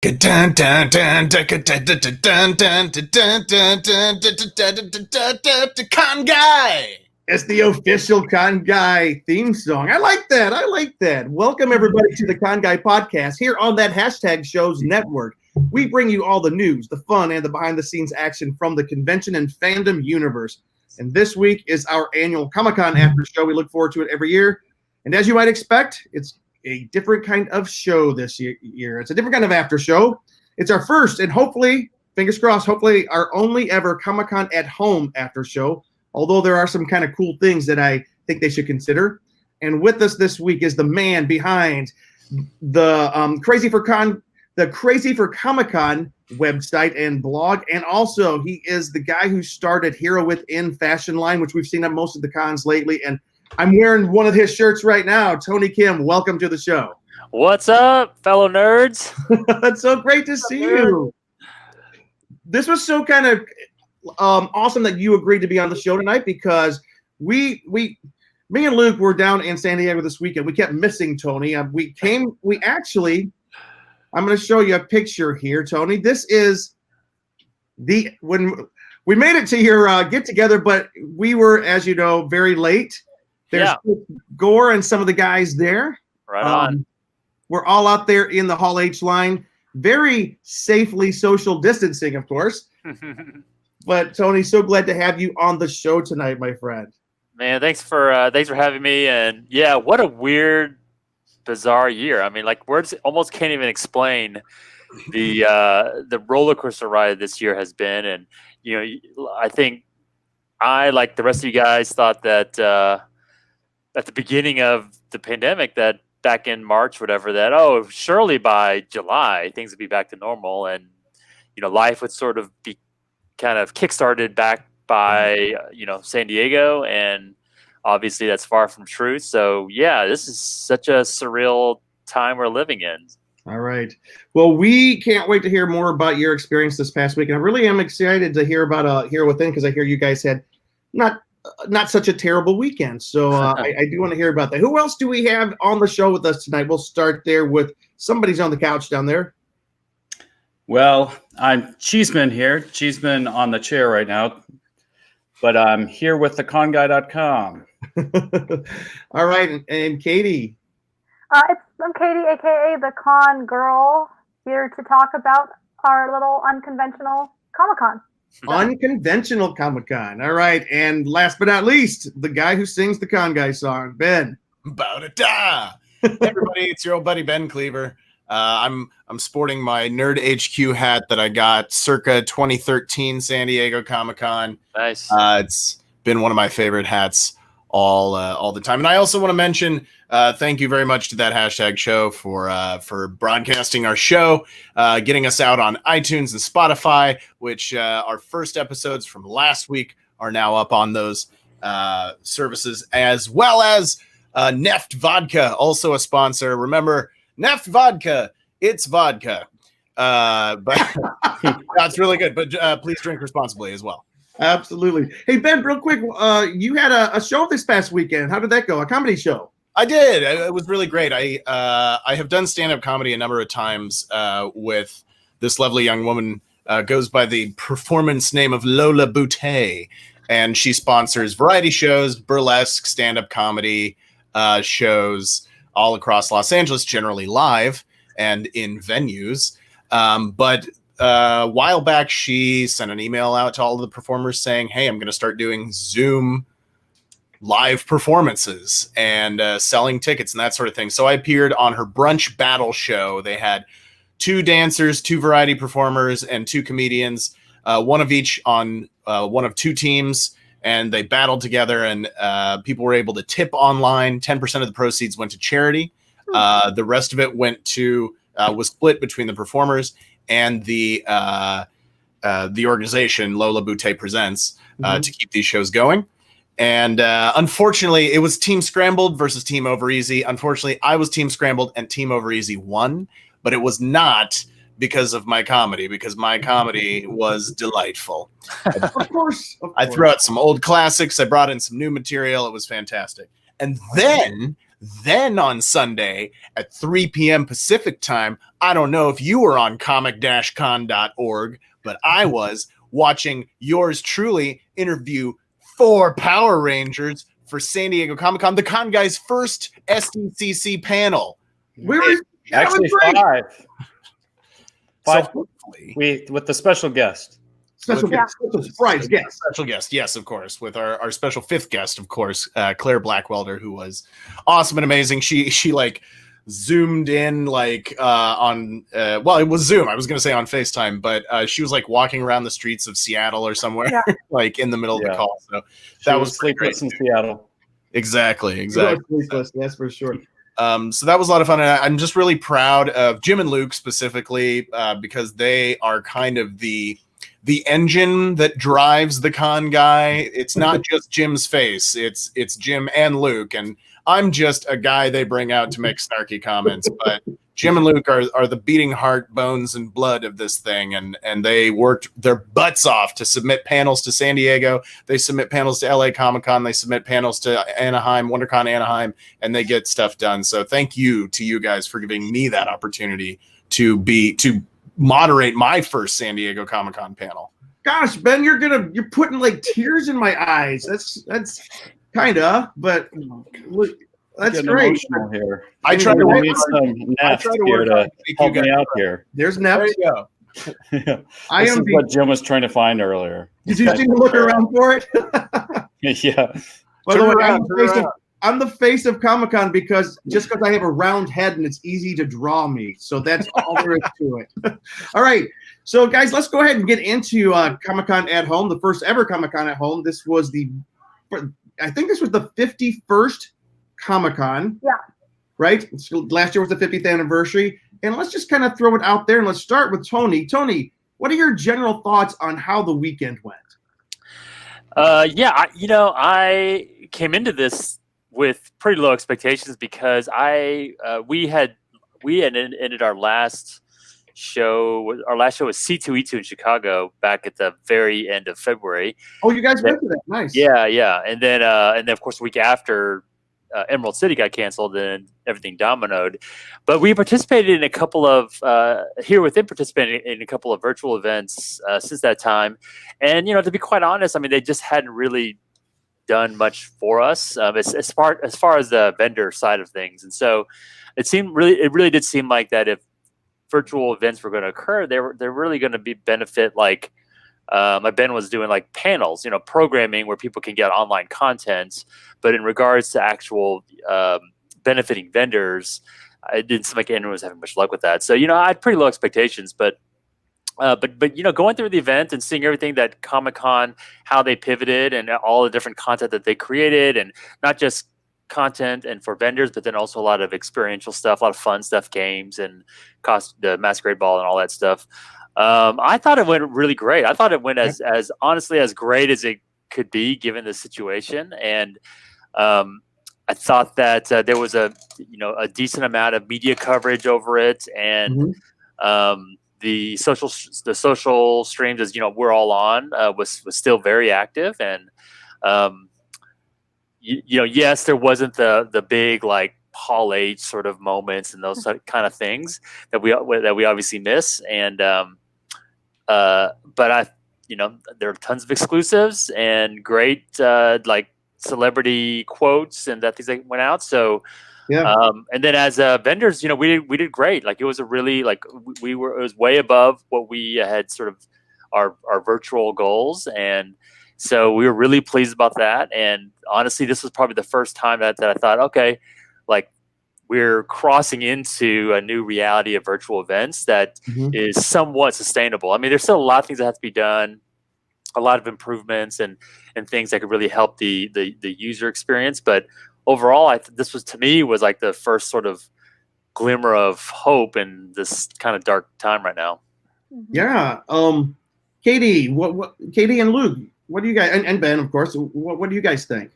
TheConGuy. It's the official TheConGuy theme song. I like that. Welcome, everybody, to the TheConGuy podcast here on that hashtag shows network. We bring you all the news, the fun, and the behind-the-scenes action from the convention and fandom universe. And this week is our annual Comic-Con after show. We look forward to it every year. And as you might expect, it's a different kind of show this year. It's a different kind of after show. It's our first and hopefully, fingers crossed, hopefully our only ever Comic-Con at home after show. Although there are some kind of cool things that I think they should consider. And with us this week is the man behind the Crazy for Comic-Con website and blog. And also he is the guy who started Hero Within fashion line, which we've seen at most of the cons lately. And I'm wearing one of his shirts right now. Tony Kim, welcome to the show. What's up, fellow nerds? It's so great to see you. This was so kind of awesome that you agreed to be on the show tonight, because me and Luke were down in San Diego this weekend. We kept missing Tony. I'm going to show you a picture here, Tony. This is when we made it to your get together, but we were, as you know, very late. There's Gore and some of the guys there. Right on. We're all out there in the Hall H line, very safely social distancing, of course. But Tony, so glad to have you on the show tonight, my friend. Man, thanks for having me. And yeah, what a weird, bizarre year. I mean, like, words almost can't even explain the roller coaster ride this year has been. And you know, I think I, like the rest of you guys, thought that at the beginning of the pandemic, that back in March, whatever, that surely by July things would be back to normal, and you know, life would sort of be kind of kickstarted back by San Diego, and obviously that's far from true. So yeah, this is such a surreal time we're living in. All right. Well, we can't wait to hear more about your experience this past week, and I really am excited to hear about Hero Within, because I hear you guys had not such a terrible weekend. So I do want to hear about that. Who else do we have on the show with us tonight? We'll start there with somebody's on the couch down there. Well, I'm Cheeseman here. Cheeseman on the chair right now. But I'm here with TheConGuy.com. All right. And Katie? I'm Katie, a.k.a. the Con Girl, here to talk about our little unconventional Comic-Con. Unconventional Comic-Con. All right. And last but not least, the guy who sings the TheConGuy song, Ben. Bow-da-da. Hey, everybody, it's your old buddy Ben Cleaver. I'm sporting my Nerd HQ hat that I got circa 2013 San Diego Comic-Con. Nice. It's been one of my favorite hats all the time. And I also want to mention thank you very much to that hashtag show for broadcasting our show, getting us out on iTunes and Spotify, which our first episodes from last week are now up on those services, as well as Neft Vodka, also a sponsor. Remember, Neft Vodka, it's vodka. But that's really good. But please drink responsibly as well. Absolutely. Hey, Ben, real quick, you had a show this past weekend. How did that go? A comedy show? I did. It was really great. I have done stand-up comedy a number of times with this lovely young woman, goes by the performance name of Lola Boutte, and she sponsors variety shows, burlesque, stand-up comedy shows all across Los Angeles, generally live and in venues. But a while back, she sent an email out to all of the performers saying, hey, I'm going to start doing Zoom live performances and selling tickets and that sort of thing. So I appeared on her brunch battle show. They had 2 dancers, 2 variety performers, and 2 comedians, one of each on one of 2 teams. And they battled together, and people were able to tip online. 10% of the proceeds went to charity. The rest of it was split between the performers and the organization Lola Boutte Presents to keep these shows going. And unfortunately, it was Team Scrambled versus Team Over Easy. Unfortunately, I was Team Scrambled and Team Over Easy won, but it was not because of my comedy, because my comedy was delightful. Of course. I threw out some old classics. I brought in some new material. It was fantastic. And then Then on Sunday at 3 p.m. Pacific time, I don't know if you were on comic-con.org, but I was watching yours truly interview 4 Power Rangers for San Diego Comic-Con, the Con Guy's first SDCC panel. Actually 5. So 5 hopefully, with the special guest. Special guest, surprise guest. Special guest, yes, of course, with our special 5th guest, of course, Claire Blackwelder, who was awesome and amazing. She like zoomed in like on well, it was Zoom. I was gonna say on FaceTime, but she was like walking around the streets of Seattle or somewhere, like in the middle of the call. So that was sleepless in Seattle. Exactly. Sleepless, that's for sure. So that was a lot of fun. And I'm just really proud of Jim and Luke specifically because they are kind of the engine that drives the Con Guy. It's not just Jim's face. It's Jim and Luke. And I'm just a guy they bring out to make snarky comments. But Jim and Luke are the beating heart, bones, and blood of this thing. And they worked their butts off to submit panels to San Diego. They submit panels to LA Comic-Con. They submit panels to Anaheim, WonderCon Anaheim, and they get stuff done. So thank you to you guys for giving me that opportunity to moderate my first San Diego Comic-Con panel. Gosh, Ben, you're putting like tears in my eyes. That's kinda, but look, that's great. Here. I try to need some Neff here to help me out here. There's Neff. There you go. This is what Jim was trying to find earlier. Did you see me look around for it? Yeah. By the way, I'm the face of Comic-Con because I have a round head and it's easy to draw me. So that's all there is to it. All right. So guys, let's go ahead and get into Comic-Con at Home, the first ever Comic-Con at Home. This was I think this was the 51st Comic-Con. Yeah. Right? So last year was the 50th anniversary. And let's just kind of throw it out there and let's start with Tony. Tony, what are your general thoughts on how the weekend went? I came into this with pretty low expectations because we had ended our last show. Our last show was C2E2 in Chicago back at the very end of February. Oh, you guys went to that? Nice. Yeah. And then of course the week after, Emerald City got canceled and everything dominoed. But we participated in a couple of participated in a couple of virtual events since that time. And to be quite honest, I mean, they just hadn't really done much for us as far as the vendor side of things. And so it really did seem like that if virtual events were going to occur, they're really going to be benefit like Ben was doing like panels, programming where people can get online content. But in regards to actual benefiting vendors, it didn't seem like anyone was having much luck with that. So I had pretty low expectations, but going through the event and seeing everything that Comic-Con, how they pivoted and all the different content that they created, and not just content and for vendors, but then also a lot of experiential stuff, a lot of fun stuff, games and the Masquerade Ball and all that stuff. I thought it went really great. I thought it went as honestly as great as it could be given the situation. And I thought that there was a decent amount of media coverage over it, and the social streams, as we're all on, was still very active. And yes, there wasn't the big like Hall H sort of moments and those kind of things that we obviously miss. And but there are tons of exclusives and great like celebrity quotes and that things that went out. So and then as vendors, we did great. Like it was a really like it was way above what we had sort of our virtual goals, and so we were really pleased about that. And honestly, this was probably the first time that I thought, okay, like we're crossing into a new reality of virtual events that is somewhat sustainable. I mean, there's still a lot of things that have to be done, a lot of improvements and things that could really help the user experience. But overall, this was, to me, was like the first sort of glimmer of hope in this kind of dark time right now. Yeah. Katie, Katie and Luke, what do you guys, and Ben, of course, what do you guys think?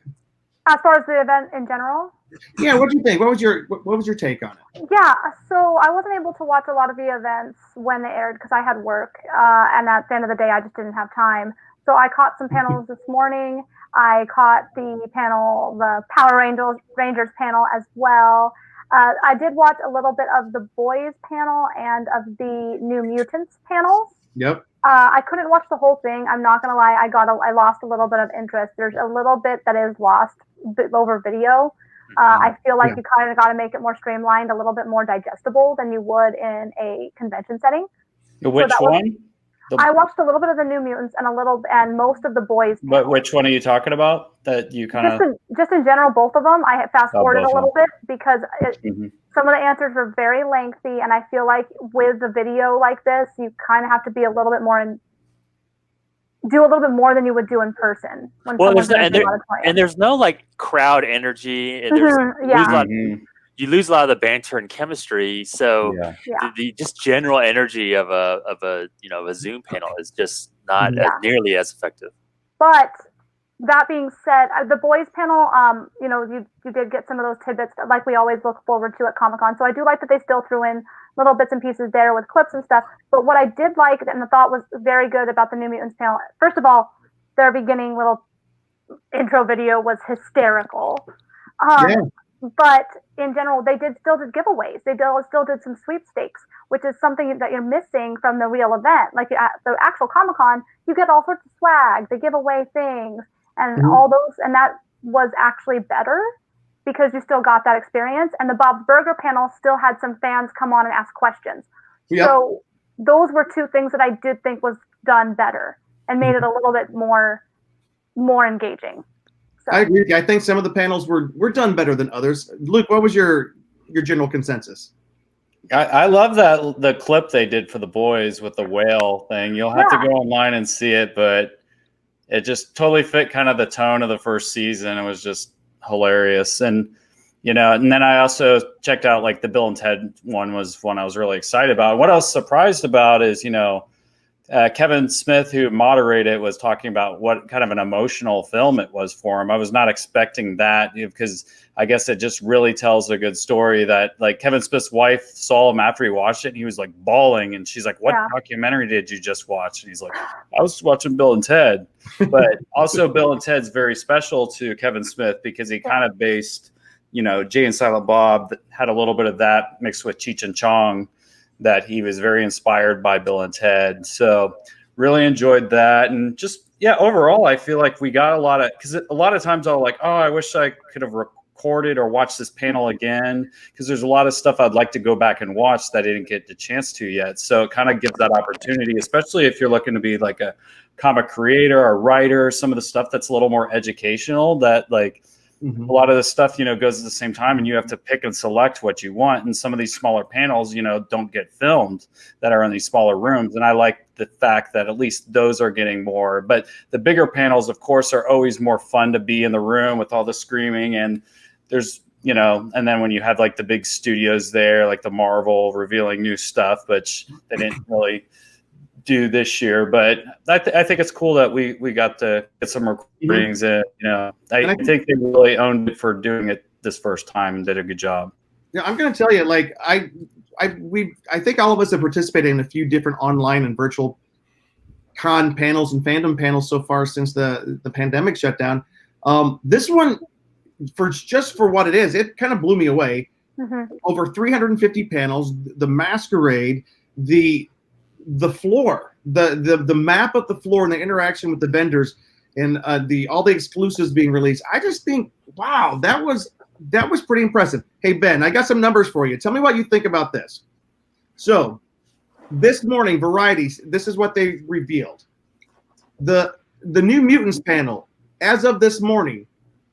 As far as the event in general? Yeah, what do you think? What was your take on it? Yeah, so I wasn't able to watch a lot of the events when they aired because I had work, and at the end of the day, I just didn't have time. So I caught some panels this morning. I caught the Power Rangers panel as well. I did watch a little bit of the boys panel and of the New Mutants panels. Yep. I couldn't watch the whole thing. I'm not gonna lie. I lost a little bit of interest. There's a little bit that is lost over video. I feel like you kind of got to make it more streamlined, a little bit more digestible than you would in a convention setting. Which one? I watched a little bit of the New Mutants and most of the boys. But which one are you talking about? That you kind of just in general, both of them. I fast forwarded a little bit because some of the answers were very lengthy, and I feel like with the video like this, you kind of have to be a little bit more do a little bit more than you would do in person. There's no like crowd energy, and you lose a lot of the banter and chemistry. So the just general energy of a Zoom panel is just not nearly as effective. But that being said, the boys panel, you did get some of those tidbits that, like, we always look forward to at Comic-Con. So I do like that they still threw in little bits and pieces there with clips and stuff. But what I did like and the thought was very good about the New Mutants panel, first of all, their beginning little intro video was hysterical. But in general, they still did giveaways. They still did some sweepstakes, which is something that you're missing from the real event. Like at the actual Comic-Con, you get all sorts of swag. They give away things and all those, and that was actually better because you still got that experience. And the Bob's Burger panel still had some fans come on and ask questions. Yep. So those were two things that I did think was done better and made it a little bit more engaging. So. I agree. I think some of the panels were done better than others. Luke, what was your general consensus? I love the clip they did for the boys with the whale thing. You'll have to go online and see it, but it just totally fit kind of the tone of the first season. It was just hilarious. And then I also checked out like the Bill and Ted one was one I was really excited about. What I was surprised about is, Kevin Smith, who moderated, was talking about what kind of an emotional film it was for him. I was not expecting that because I guess it just really tells a good story that, like, Kevin Smith's wife saw him after he watched it and he was like bawling, and she's like, what documentary did you just watch? And he's like, I was watching Bill and Ted. But also Bill and Ted's very special to Kevin Smith because he kind of based, Jay and Silent Bob that had a little bit of that mixed with Cheech and Chong, that he was very inspired by Bill and Ted. So really enjoyed that. And just, overall, I feel like we got because a lot of times I'll like, oh, I wish I could have recorded or watched this panel again, because there's a lot of stuff I'd like to go back and watch that I didn't get the chance to yet. So it kind of gives that opportunity, especially if you're looking to be like a comic creator or writer, some of the stuff that's a little more educational, that like, a lot of the stuff, goes at the same time, and you have to pick and select what you want. And some of these smaller panels, don't get filmed that are in these smaller rooms. And I like the fact that at least those are getting more. But the bigger panels, of course, are always more fun to be in the room with all the screaming. And there's, and then when you have like the big studios there, like the Marvel revealing new stuff, which they didn't really do this year, but I think it's cool that we got to get some recordings in. I think they really owned it for doing it this first time and did a good job. Yeah, I'm going to tell you, like I think all of us have participated in a few different online and virtual con panels and fandom panels so far since the pandemic shut down. This one, for what it is, it kind of blew me away. Over 350 panels, the masquerade, the floor, the map of the floor, and the interaction with the vendors, and all the exclusives being released. I just think, wow, that was pretty impressive. Hey Ben, I got some numbers for you. Tell me what you think about this. So this morning, Variety, this is what they revealed. The New Mutants panel, as of this morning,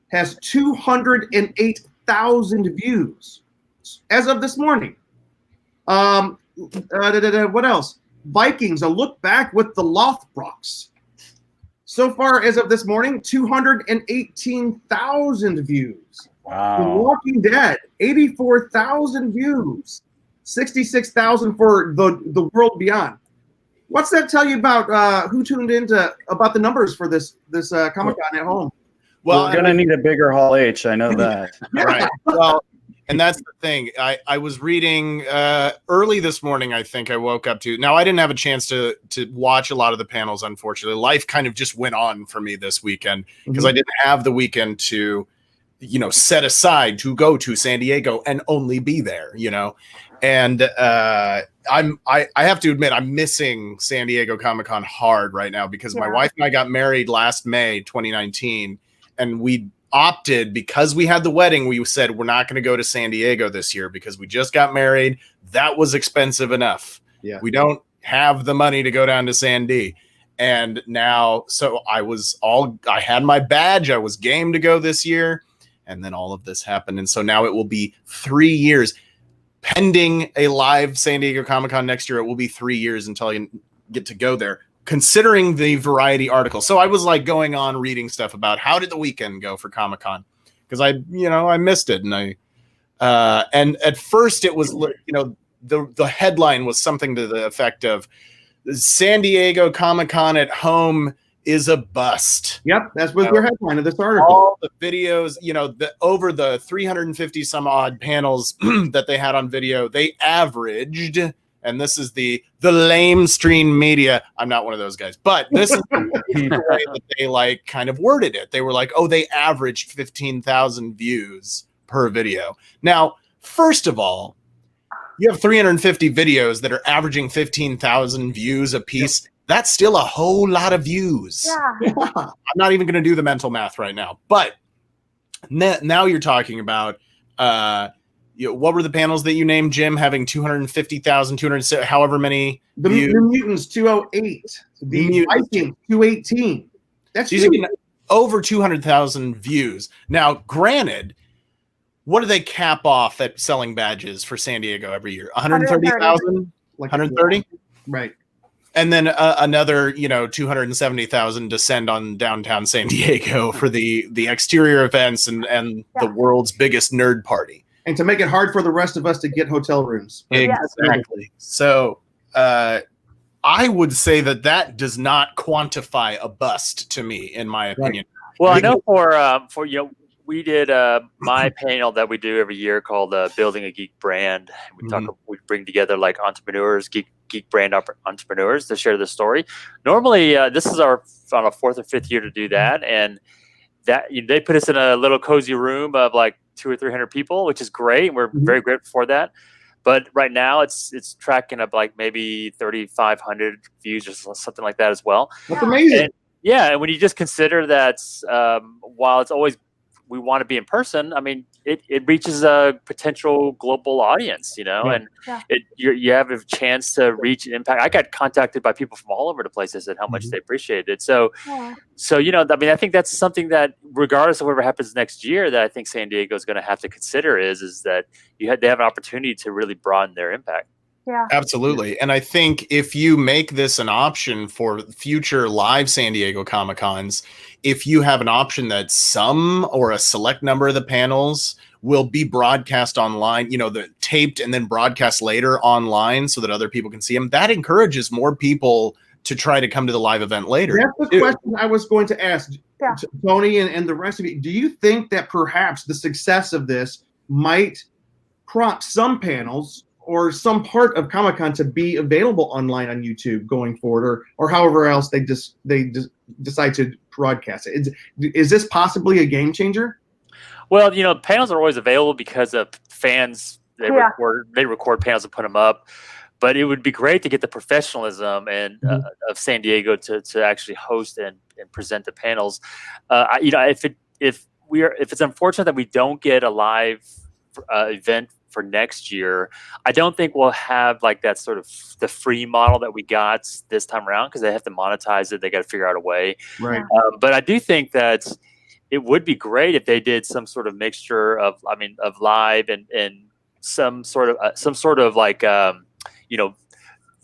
has 208,000 views. As of this morning. What else? Vikings, a look back with the Lothbrocks. So far, as of this morning, 218,000 views. Wow. The Walking Dead, 84,000 views. 66,000 for the World Beyond. What's that tell you about who tuned into about the numbers for this Comic-Con at home? Well, we're gonna need a bigger Hall H. I know that. Right. Well, And that's the thing. I was reading early this morning. I think I woke up to. Now I didn't have a chance to watch a lot of the panels. Unfortunately, life kind of just went on for me this weekend because I didn't have the weekend to, set aside to go to San Diego and only be there. And I have to admit I'm missing San Diego Comic-Con hard right now because my wife and I got married last May 2019, and we opted, because we had the wedding, we said we're not going to go to San Diego this year because we just got married. That was expensive enough. Yeah, we don't have the money to go down to San D. And now, so I had my badge. I was game to go this year. And then all of this happened. And so now it will be 3 years pending a live San Diego Comic-Con next year. It will be 3 years until I get to go there, considering the Variety article. So I was like going on reading stuff about how did the weekend go for Comic-Con, because I missed it. And and at first it was, the headline was something to the effect of San Diego Comic-Con at home is a bust. Yep, that's what their headline of this article. All the videos, over the 350 some odd panels that they had on video, they averaged, and this is the lamestream media. I'm not one of those guys, but this is the way that they kind of worded it. They were like, oh, they averaged 15,000 views per video. Now, first of all, you have 350 videos that are averaging 15,000 views a piece. Yep. That's still a whole lot of views. Yeah. I'm not even going to do the mental math right now. But now you're talking about, what were the panels that you named, Jim, having 250,000, 200, however many views? The Mutants 208. The Vikings 218. That's over 200,000 views. Now, granted, what do they cap off at selling badges for San Diego every year? 130,000? 130? Right. And then another, 270,000 to send on downtown San Diego for the exterior events and the world's biggest nerd party. And to make it hard for the rest of us to get hotel rooms. Exactly. So I would say that does not quantify a bust to me, in my opinion. Right. Well, I know for we did my panel that we do every year called Building a Geek Brand. We bring together like entrepreneurs, geek brand entrepreneurs to share the story. Normally, this is on a fourth or fifth year to do that, and that they put us in a little cozy room of like 200 or 300 people, which is great. We're very grateful for that. But right now, it's tracking up like maybe 3,500 views or something like that as well. That's amazing. And when you just consider that, while it's always we want to be in person, I mean, it reaches a potential global audience, and you have a chance to reach and impact. I got contacted by people from all over the place that said how much they appreciated it. So, I think that's something that regardless of whatever happens next year, that I think San Diego is going to have to consider is that they have an opportunity to really broaden their impact. Yeah, absolutely. And I think if you make this an option for future live San Diego Comic-Cons, if you have an option that some or a select number of the panels will be broadcast online, the taped and then broadcast later online so that other people can see them, that encourages more people to try to come to the live event later. That's the question I was going to ask, Tony and the rest of you. Do you think that perhaps the success of this might prompt some panels or some part of Comic-Con to be available online on YouTube going forward, or however else they decide to broadcast it? Is this possibly a game changer? Well, panels are always available because of fans. They record panels and put them up. But it would be great to get the professionalism and of San Diego to actually host and present the panels. If it's unfortunate that we don't get a live event for next year, I don't think we'll have like that sort of the free model that we got this time around, because they have to monetize it. They got to figure out a way. Right. But I do think that it would be great if they did some sort of mixture of live and some sort of like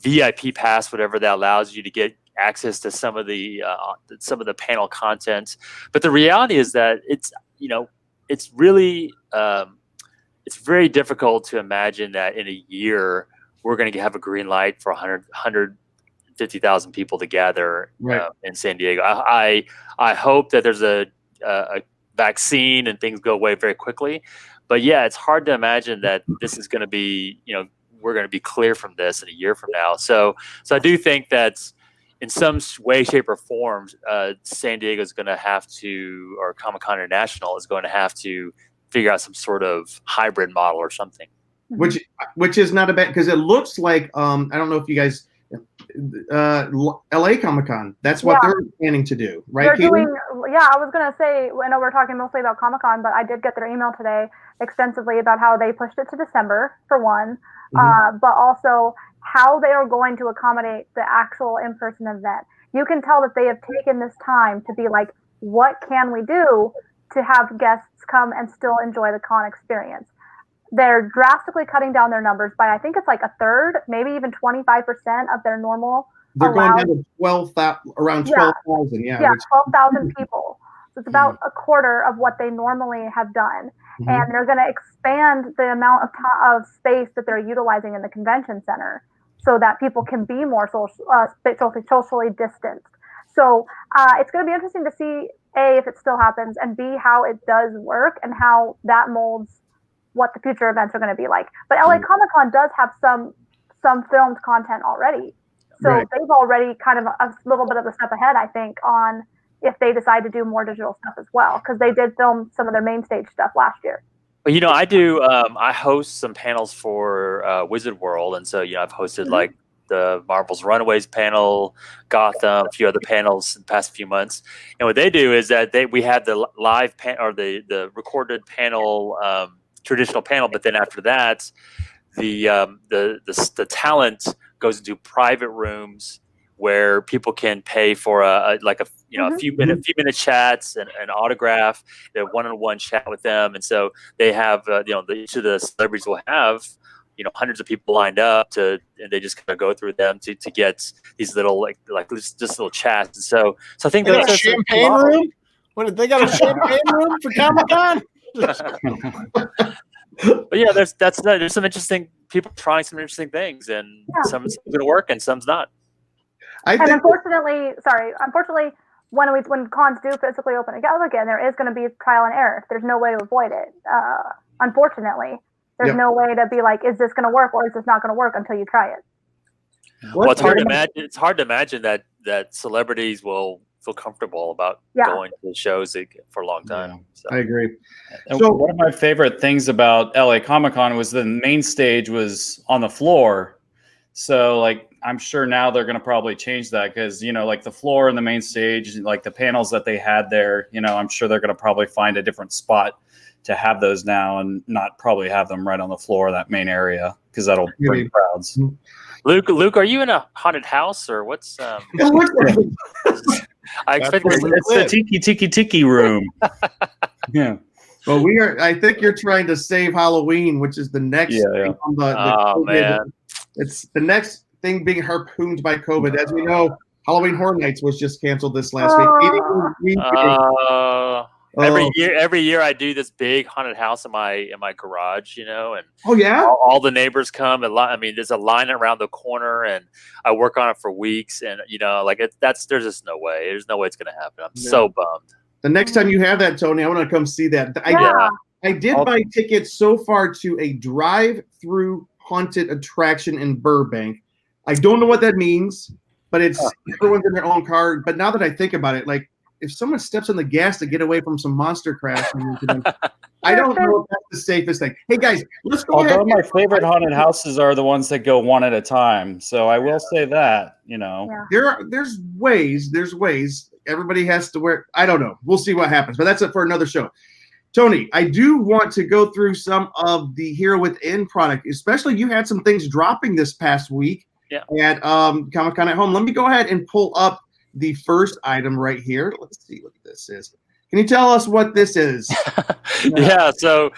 VIP pass, whatever that allows you to get access to some of the panel content. But the reality is that it's really it's very difficult to imagine that in a year we're going to have a green light for 150,000 people to gather in San Diego. I hope that there's a vaccine and things go away very quickly. But yeah, it's hard to imagine that this is going to be, we're going to be clear from this in a year from now. So I do think that in some way, shape, or form, San Diego is going to have to, or Comic-Con International is going to have to figure out some sort of hybrid model or something. Which is not a bad, because it looks like I don't know if you guys LA Comic-Con, that's what they're planning to do, right? They're doing, I was gonna say, I know we're talking mostly about Comic-Con, but I did get their email today extensively about how they pushed it to December for one, but also how they are going to accommodate the actual in-person event. You can tell that they have taken this time to be like, what can we do to have guests come and still enjoy the con experience? They're drastically cutting down their numbers by, I think it's like a third, maybe even 25% of their normal. They're going down to 12,000, around 12,000. Yeah, 12,000 people. So it's about a quarter of what they normally have done. And they're going to expand the amount of space that they're utilizing in the convention center so that people can be more socially distanced. So it's going to be interesting to see, A, if it still happens, and B, how it does work and how that molds what the future events are going to be like. But LA Comic-Con does have some filmed content already. So they've already kind of a little bit of a step ahead, I think, on if they decide to do more digital stuff as well, because they did film some of their main stage stuff last year. Well, I host some panels for Wizard World. And so, I've hosted like the Marvel's Runaways panel, Gotham, a few other panels in the past few months. And what they do is that we have the live or the recorded panel, traditional panel, but then after that, the talent goes into private rooms where people can pay for a few minute chats and an autograph, a one-on-one chat with them, and so they have each of the celebrities will have hundreds of people lined up and they just kind of go through them to get these little like just little chats. And so I think that's a champagne room. What did they got a champagne room for Comic-Con? But yeah, there's some interesting people trying some interesting things, and some's going to work and some's not. Unfortunately, when cons do physically open again, there is going to be trial and error. There's no way to avoid it. Unfortunately, there's no way to be like, is this going to work or is this not going to work until you try it. Well, it's hard to imagine. It's hard to imagine that celebrities will feel comfortable about going to the shows for a long time. Yeah, so. I agree. So one of my favorite things about LA Comic-Con was the main stage was on the floor. So like, I'm sure now they're going to probably change that because, like the floor and the main stage, like the panels that they had there, I'm sure they're going to probably find a different spot to have those now and not probably have them right on the floor, that main area, because that'll bring crowds. Luke, are you in a haunted house or what's? I expect it's the tiki room. Yeah. Well, I think you're trying to save Halloween, which is the next thing on the COVID. Man. It's the next thing being harpooned by COVID. As we know, Halloween Horror Nights was just canceled this last week. Every year I do this big haunted house in my garage, and all the neighbors come. There's a line around the corner, and I work on it for weeks, and there's just no way. There's no way it's gonna happen. I'm so bummed. The next time you have that, Tony, I want to come see that. I did buy tickets so far to a drive-through haunted attraction in Burbank. I don't know what that means, but it's everyone's in their own car. But now that I think about it, like if someone steps on the gas to get away from some monster crash, I don't know if that's the safest thing. Hey guys, let's go ahead. My favorite haunted houses are the ones that go one at a time. So I will say that, there's ways. Everybody has to wear. I don't know. We'll see what happens. But that's it for another show. Tony, I do want to go through some of the Hero Within product, especially you had some things dropping this past week at Comic-Con at Home. Let me go ahead and pull up the first item right here. Let's see what this is. Can you tell us what this is? So,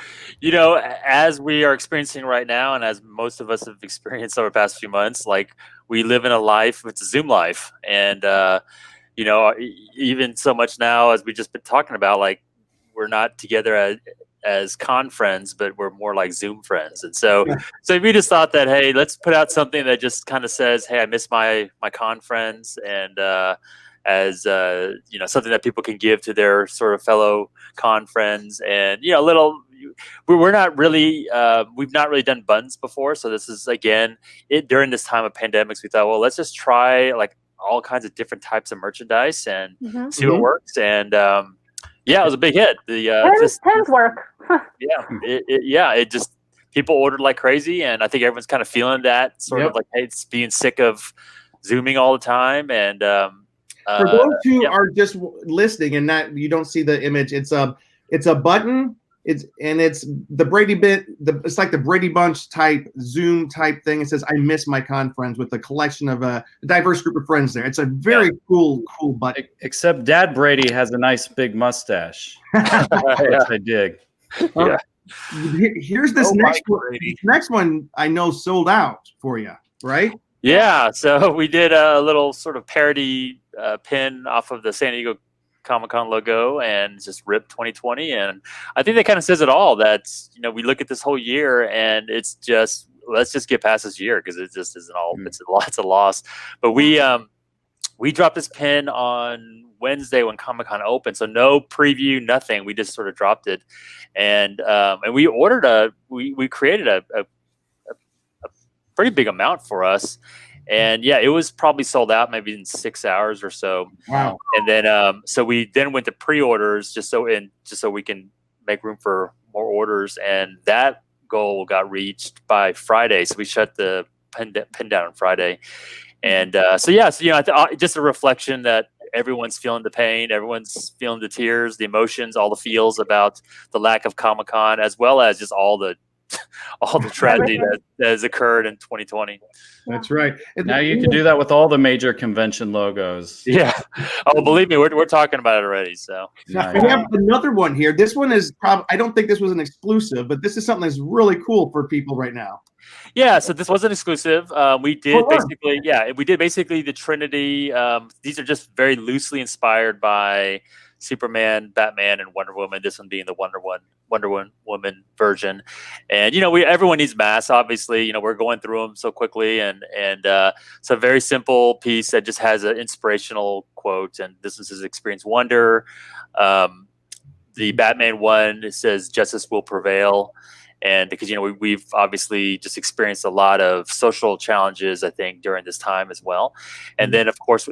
as we are experiencing right now, and as most of us have experienced over the past few months, like we live in a life, it's a Zoom life. And, even so much now, as we just been talking about, like we're not together as con friends, but we're more like Zoom friends. And so we just thought that, hey, let's put out something that just kind of says, hey, I miss my con friends, and as something that people can give to their sort of fellow con friends, and a little we're not really we've not really done buttons before, so this is again during this time of pandemics. We thought, well, let's just try like all kinds of different types of merchandise and see what works. And yeah, it was a big hit. The pins work. it just people ordered like crazy, and I think everyone's kind of feeling that sort of like, hey, it's being sick of Zooming all the time. And for those who are just listening and not, you don't see the image, it's a button. It's the Brady bit. It's like the Brady Bunch type Zoom type thing. It says, "I miss my con friends," with a collection of a diverse group of friends there. It's a very cool button. Except Dad Brady has a nice big mustache, which I dig. Yeah. Here's this next one. This next one I know sold out for you, right? Yeah. So we did a little sort of parody pin off of the San Diego Comic-Con logo and just ripped 2020, and I think that kind of says it all. That we look at this whole year and it's just, let's just get past this year because it just isn't all. It's a loss. But we dropped this pin on Wednesday when Comic-Con opened, so no preview, nothing. We just sort of dropped it, and we ordered we created a pretty big amount for us. And yeah, it was probably sold out maybe in 6 hours or so. Wow! And then so we then went to pre-orders just so we can make room for more orders. And that goal got reached by Friday, so we shut the pin down on Friday. And just a reflection that everyone's feeling the pain, everyone's feeling the tears, the emotions, all the feels about the lack of Comic-Con, as well as just all the tragedy that has occurred in 2020. That's right. Now you can do that with all the major convention logos. Yeah. Oh, believe me, we're talking about it already. So nice. We have another one here. This one is I don't think this was an exclusive, but this is something that's really cool for people right now. Yeah. So this wasn't exclusive. We did basically the Trinity. These are just very loosely inspired by Superman, Batman, and Wonder Woman. This one being the Wonder Woman version. And everyone needs masks. Obviously, we're going through them so quickly, and it's a very simple piece that just has an inspirational quote. And this is his experience wonder. The Batman one, it says justice will prevail. And because we've obviously just experienced a lot of social challenges, I think, during this time as well. And then of course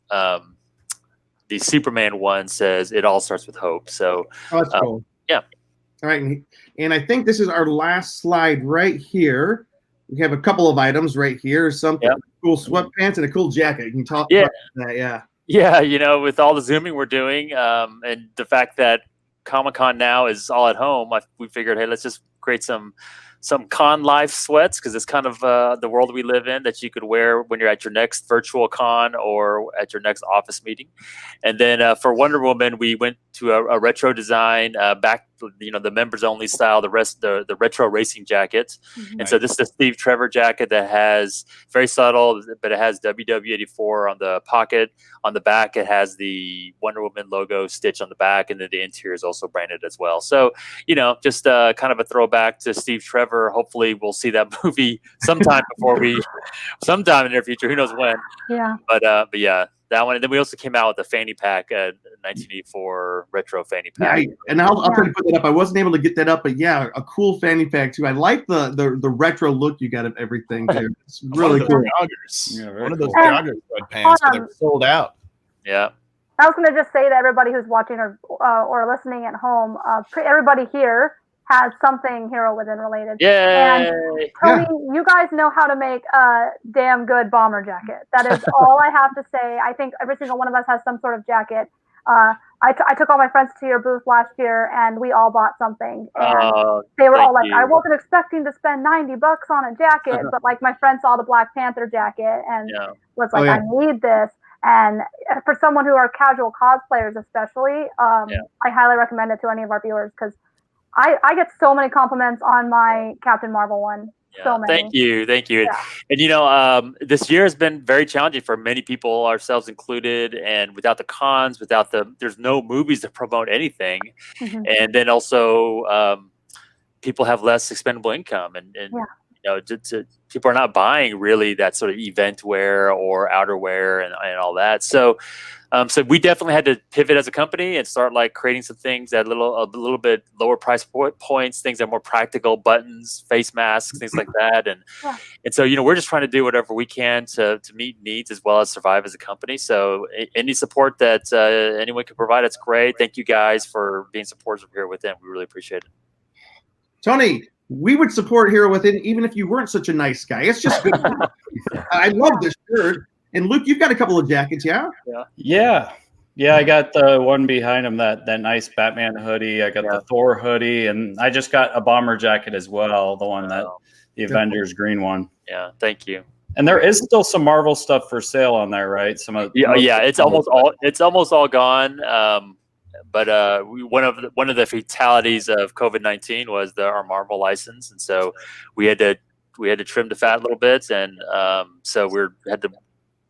the Superman one says it all starts with hope. So that's cool. Yeah. All right. And I think this is our last slide right here. We have a couple of items right here. Something cool sweatpants and a cool jacket. You can talk about that. Yeah. Yeah. With all the Zooming we're doing and the fact that Comic-Con now is all at home, we figured, hey, let's just create some con life sweats, because it's kind of the world we live in, that you could wear when you're at your next virtual con or at your next office meeting. And then for Wonder Woman, we went to a retro design, back the members only style, the retro racing jackets. And so this is the Steve Trevor jacket that has very subtle, but it has WW84 on the pocket. On the back, it has the Wonder Woman logo stitch on the back, and then the interior is also branded as well. So just kind of a throwback to Steve Trevor. Hopefully we'll see that movie sometime sometime in the near future, who knows when. But yeah, that one. And then we also came out with a fanny pack, 1984 retro fanny pack. Yeah, and I'll try to put that up. I wasn't able to get that up, but yeah, a cool fanny pack too. I like the retro look you got of everything there. It's really cool. One of those jogger sweatpants that are sold out. Yeah. I was going to just say to everybody who's watching or listening at home, everybody here has something Hero Within related. Yay! And Tony, you guys know how to make a damn good bomber jacket. That is all I have to say. I think every single one of us has some sort of jacket. I took all my friends to your booth last year, and we all bought something. And they were all like, I wasn't expecting to spend $90 on a jacket, but like my friend saw the Black Panther jacket and was like, I need this. And for someone who are casual cosplayers, especially, I highly recommend it to any of our viewers, because I get so many compliments on my Captain Marvel one. Yeah, so many. Thank you. Yeah. And this year has been very challenging for many people, ourselves included. And without the cons, there's no movies to promote anything. And then also people have less expendable income, and people are not buying really that sort of event wear or outerwear and all that. So we definitely had to pivot as a company and start like creating some things at a little bit lower price points, things that are more practical, buttons, face masks, things like that. And so, we're just trying to do whatever we can to meet needs as well as survive as a company. So any support that anyone can provide, it's great. Thank you guys for being supporters of Here Within. We really appreciate it. Tony, we would support Here Within even if you weren't such a nice guy. It's just good. I love this shirt. And Luke, you've got a couple of jackets, yeah? Yeah. I got the one behind him, that nice Batman hoodie. I got the Thor hoodie, and I just got a bomber jacket as well, the one that the Avengers green one. Yeah, thank you. And there is still some Marvel stuff for sale on there, right? It's almost all gone. But one of the fatalities of COVID-19 was our Marvel license, and so we had to trim the fat a little bit, and so we had to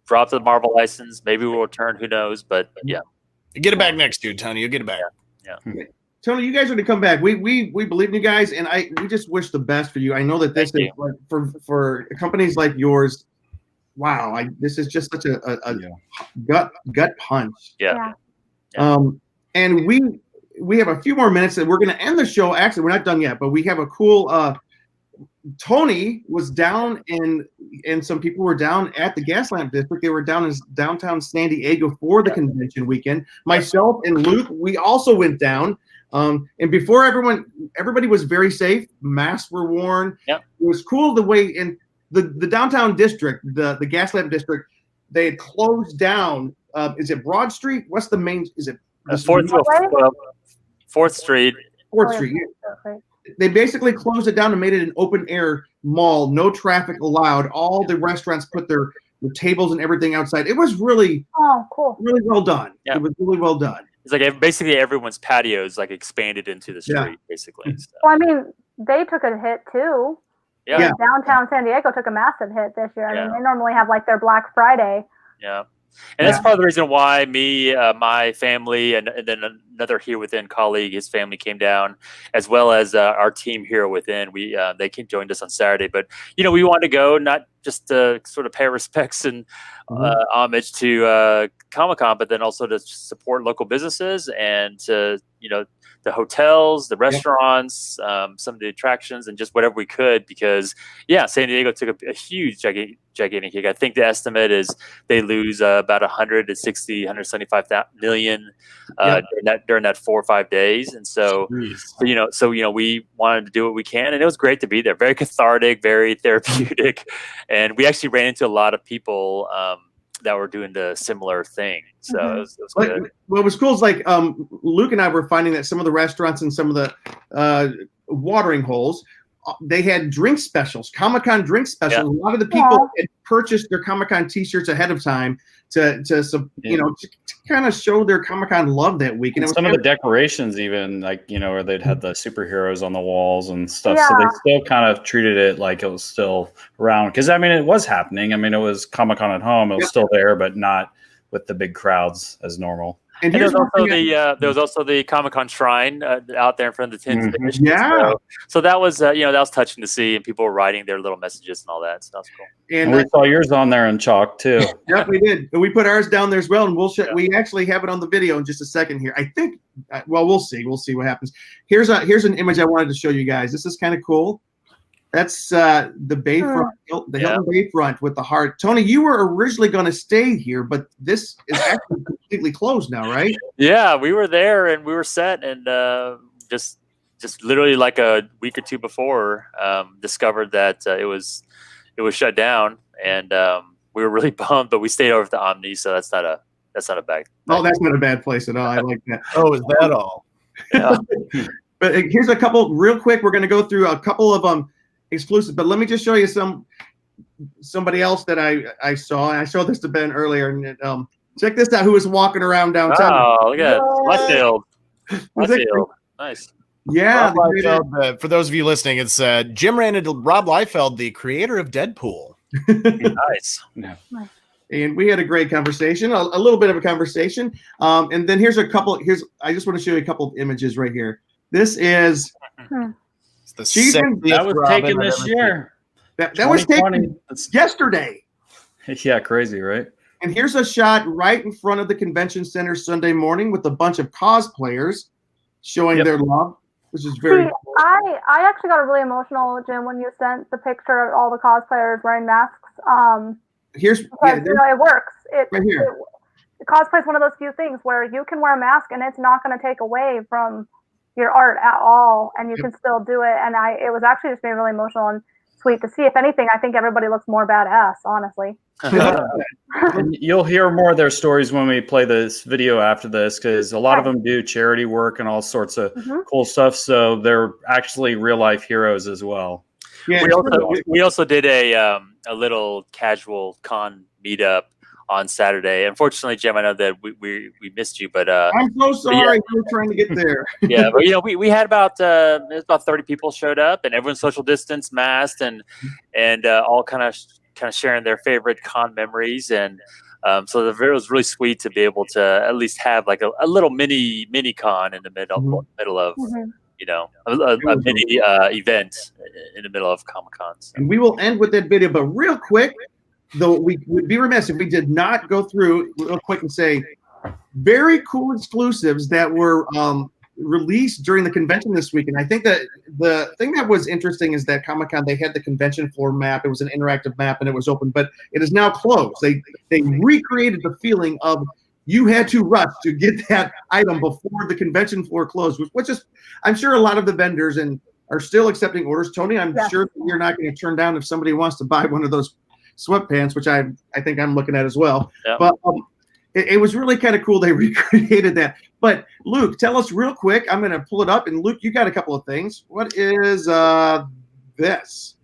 drop the Marvel license. Maybe we'll return. Who knows? But yeah, you get it back next year, Tony. You'll get it back. Yeah. Tony, you guys are to come back. We believe in you guys, and we just wish the best for you. I know that this is like, for companies like yours. Wow, this is just such a gut punch. Yeah. And we have a few more minutes, and we're going to end the show. Actually, we're not done yet, but we have a cool. Tony was down and some people were down at the Gaslamp District. They were down in downtown San Diego for the convention weekend. Myself and Luke, we also went down. And before everybody was very safe. Masks were worn. Yep. It was cool the way in the downtown district, the Gaslamp District, they had closed down. Is it Broad Street? What's the main? Is it 4th Street? 4th Street. Yeah. They basically closed it down and made it an open air mall, no traffic allowed. All the restaurants put their tables and everything outside. It was really cool. Really well done. Yeah. It was really well done. It's like basically everyone's patios like expanded into the street, basically. So. Well, I mean, they took a hit too. Yeah. Downtown San Diego took a massive hit this year. I mean, they normally have like their Black Friday. Yeah. And that's part of the reason why me, my family, and then another Here Within colleague, his family came down, as well as our team Here Within. They joined us on Saturday, but we wanted to go not just to sort of pay respects and homage to Comic-Con, but then also to support local businesses and to the hotels, the restaurants, some of the attractions, and just whatever we could, because San Diego took a huge gigantic hit. I think the estimate is they lose about 175 million during that 4 or 5 days. And so we wanted to do what we can, and it was great to be there. Very cathartic, very therapeutic, and we actually ran into a lot of people that were doing the similar thing. So it was good. What was cool is like Luke and I were finding that some of the restaurants and some of the watering holes, they had drink specials, Comic-Con drink specials. A lot of the people had purchased their Comic-Con t-shirts ahead of time to kind of show their Comic-Con love that week. And some of the decorations even, like, where they'd had the superheroes on the walls and stuff. So they still kind of treated it like it was still around. Because, I mean, it was happening. I mean, it was Comic-Con at home. It was still there, but not with the big crowds as normal. And there was also the Comic-Con shrine out there in front of the Tin Fish. So that was that was touching to see, and people were writing their little messages and all that. So that was cool. And we saw yours on there in chalk too. Yep, we did. And we put ours down there as well, and we actually have it on the video in just a second here. I think. Well, we'll see. We'll see what happens. Here's an image I wanted to show you guys. This is kind of cool. That's the Bayfront, the Hilton Bayfront with the heart. Tony, you were originally going to stay here, but this is actually completely closed now, right? Yeah, we were there and we were set, and just literally like a week or two before, discovered that it was shut down, and we were really bummed. But we stayed over at the Omni, so that's not a bad. Oh, that's not a bad place at all. I like that. Oh, is that all? Yeah. But here's a couple real quick. We're going to go through a couple of exclusive, but let me just show you somebody else that I saw, and I showed this to Ben earlier. And check this out, who was walking around downtown. Oh, look at that. Westfield. Nice. Yeah. For those of you listening, it's Jim ran into Rob Liefeld, the creator of Deadpool. Nice. Yeah. And we had a great conversation, a little bit of a conversation. And then here's I just want to show you a couple of images right here. This is The that was taken this year. That was taken yesterday. Yeah, crazy, right? And here's a shot right in front of the convention center Sunday morning with a bunch of cosplayers showing their love. This is very cool. I actually got really emotional, Jim, when you sent the picture of all the cosplayers wearing masks. It works. Right here. Cosplay is one of those few things where you can wear a mask and it's not going to take away from your art at all, and you can still do it. And it was actually just being really emotional and sweet to see. If anything, I think everybody looks more badass, honestly. And you'll hear more of their stories when we play this video after this, because a lot of them do charity work and all sorts of cool stuff. So they're actually real life heroes as well. Yeah, we also did a little casual con meetup on Saturday. Unfortunately, Jim, I know that we missed you, but I'm so sorry. We were trying to get there. Yeah, but we had about 30 people showed up, and everyone's social distance, masked, and all kind of sharing their favorite con memories, and so it was really sweet to be able to at least have like a little mini con in the middle of a mini event in the middle of Comic-Con. So. And we will end with that video, but real quick, though, we would be remiss if we did not go through real quick and say very cool exclusives that were released during the convention this week. And I think that the thing that was interesting is that Comic-Con, they had the convention floor map. It was an interactive map and it was open, but it is now closed. They recreated the feeling of you had to rush to get that item before the convention floor closed, which is, I'm sure a lot of the vendors are still accepting orders. Tony, I'm sure that you're not going to turn down if somebody wants to buy one of those sweatpants, which I think I'm looking at as well. Yeah. But it was really kind of cool. They recreated that. But Luke, tell us real quick. I'm going to pull it up. And Luke, you got a couple of things. What is this?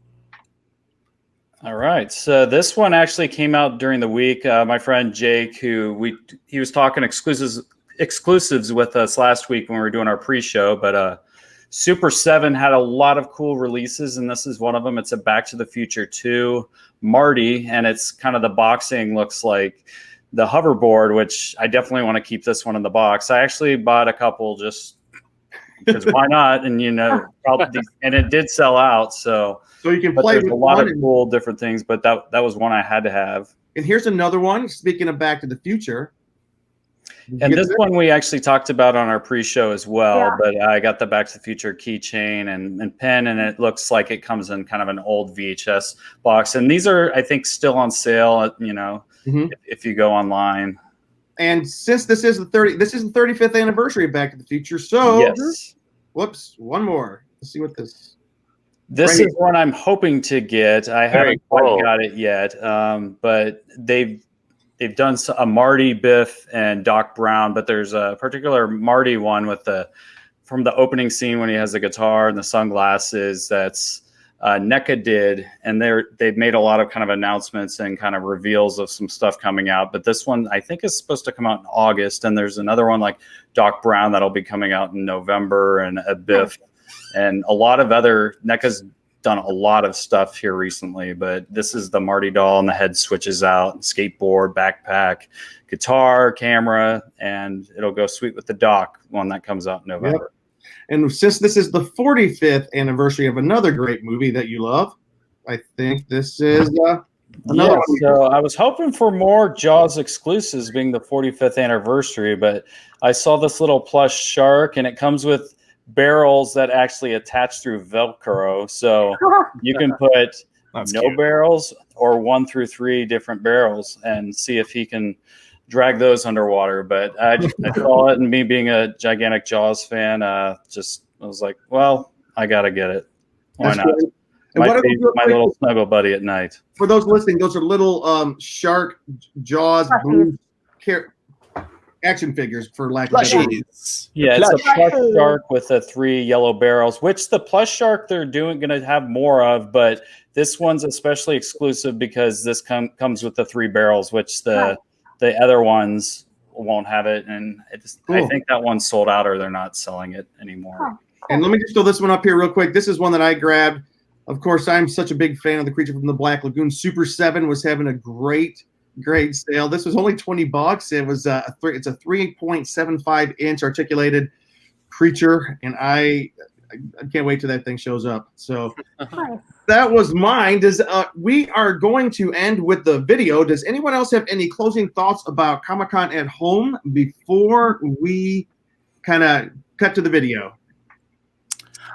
All right. So this one actually came out during the week. My friend Jake, he was talking exclusives with us last week when we were doing our pre-show. But Super 7 had a lot of cool releases, and this is one of them. It's a Back to the Future 2 Marty, and it's kind of the boxing looks like the hoverboard, which I definitely want to keep this one in the box. I actually bought a couple just because why not? And and it did sell out. So you can play with a lot of cool different things, but that was one I had to have. And here's another one. Speaking of Back to the Future. And this one we actually talked about on our pre-show as well, but I got the Back to the Future keychain and pen, and it looks like it comes in kind of an old VHS box. And these are, I think, still on sale, if you go online. And since this is the 35th anniversary of Back to the Future, so whoops, one more. Let's see what this. This is one I'm hoping to get. I haven't quite got it yet, but they've done a Marty, Biff, and Doc Brown, but there's a particular Marty one from the opening scene when he has the guitar and the sunglasses. That's NECA did, and they've made a lot of kind of announcements and kind of reveals of some stuff coming out. But this one I think is supposed to come out in August, and there's another one like Doc Brown that'll be coming out in November, and a Biff, and a lot of other NECA's done a lot of stuff here recently, but this is the Marty doll, and the head switches out, skateboard, backpack, guitar, camera, and it'll go sweet with the Doc one that comes out in November. Yep. And since this is the 45th anniversary of another great movie that you love, I think this is another one. So I was hoping for more Jaws exclusives being the 45th anniversary, but I saw this little plush shark, and it comes with barrels that actually attach through Velcro, so you can put cute barrels or 1 through 3 different barrels and see if he can drag those underwater. But I saw it, and me being a gigantic Jaws fan, I was like, well, I gotta get it. Why not? My little snuggle buddy at night. For those listening, those are little shark Jaws blue action figures, for lack of better. Yeah, it's a plush shark with the 3 yellow barrels, which the plush shark they're going to have more of, but this one's especially exclusive because this comes with the 3 barrels, which the other ones won't have it, and I think that one's sold out, or they're not selling it anymore. And let me just throw this one up here real quick. This is one that I grabbed. Of course, I'm such a big fan of the Creature from the Black Lagoon. Super 7 was having a great sale. This was only $20. It was it's a 3.75 inch articulated creature, and I can't wait till that thing shows up. So Nice. that was mine. We are going to end with the video. Does anyone else have any closing thoughts about Comic-Con at home before we kind of cut to the video?